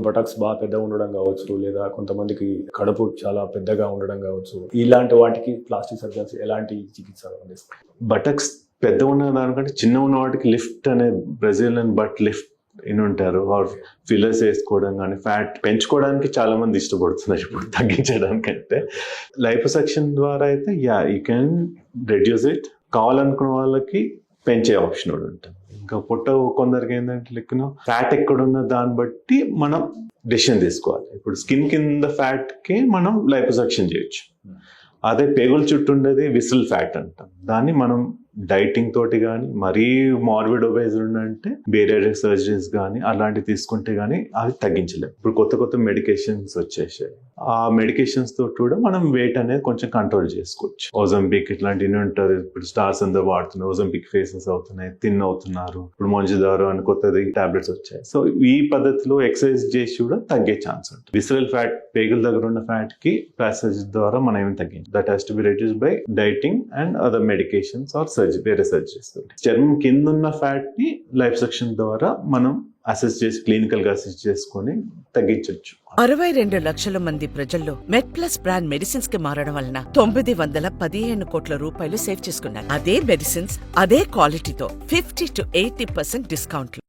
Buttocks బాగా పెద్దగా ఉండడం కావచ్చు, లేదా కొంతమందికి కడుపు చాలా పెద్దగా ఉండడం కావచ్చు, ఇలాంటి వాటికి ప్లాస్టిక్ సర్జన్స్ ఎలాంటి చికిత్స అందిస్తారు? బటక్స్ పెద్ద ఉన్న దానికంటే చిన్న ఉన్న వాటికి లిఫ్ట్ అనే బ్రెజిలియన్ బట్ లిఫ్ట్ ఉంటారు, ఆర్ ఫిల్లర్స్ వేసుకోవడం కానీ ఫ్యాట్ పెంచుకోవడానికి చాలా మంది ఇష్టపడుతున్నారు ఇప్పుడు తగ్గించడానికంటే. లైపోసక్షన్ ద్వారా అయితే యూ కెన్ రెడ్యూస్ ఇట్. కావాలనుకున్న వాళ్ళకి పెంచే ఆప్షన్ కూడా ఉంటుంది. ఇంకా పొట్ట కొందరికి ఏంటంటే లెక్కన ఫ్యాట్ ఎక్కడున్న దాన్ని బట్టి మనం డెసిషన్ తీసుకోవాలి. ఇప్పుడు స్కిన్ కింద ఫ్యాట్కి మనం లైపోసక్షన్ చేయొచ్చు. అదే పేగుల చుట్టూ ఉండేది విసిల్ ఫ్యాట్ అంటాం. దాన్ని మనం డైటింగ్ తోటి కానీ, మరీ మార్బిడ్ ఒబేజ్ అంటే వేరే సర్జరీస్ కానీ అలాంటివి తీసుకుంటే కానీ అవి తగ్గించలేము. ఇప్పుడు కొత్త కొత్త మెడికేషన్స్ వచ్చేసాయి. ఆ మెడికేషన్స్ తోటి కూడా మనం వెయిట్ అనేది కొంచెం కంట్రోల్ చేసుకోవచ్చు. ఓజంపిక్ ఇట్లాంటివి ఉంటారు. ఇప్పుడు స్టార్స్ అందరూ వాడుతున్నారు. ఓజంపిక్ ఫేసెస్ అవుతున్నాయి, థిన్ అవుతున్నారు. ఇప్పుడు మంజుదారు అని కొత్తది టాబ్లెట్స్ వచ్చాయి. సో ఈ పద్ధతిలో ఎక్సర్సైజ్ చేసి కూడా తగ్గే ఛాన్స్ ఉంటుంది. విసరల్ ఫ్యాట్ పేగుల దగ్గర ఉన్న ఫ్యాట్ కి ప్యాసేజ్ ద్వారా మనం ఏమి తగ్గించాలి. That has to be reduced by dieting and other medications or వేరే సర్జరీస్. చర్మం కింద ఉన్న ఫ్యాట్ ని లైపోసక్షన్ ద్వారా మనం అసెస్ చేసి క్లినికల్ గా అసెస్ చేసుకొని తగ్గించవచ్చు. 62 లక్షల మంది ప్రజల్లో మెడ్ ప్లస్ బ్రాండ్ మెడిసిన్స్ కి మారడం వలన 915 కోట్ల రూపాయలు సేవ్ చేసుకున్నారు. అదే మెడిసిన్స్ అదే క్వాలిటీతో 50 to 80% డిస్కౌంట్లు.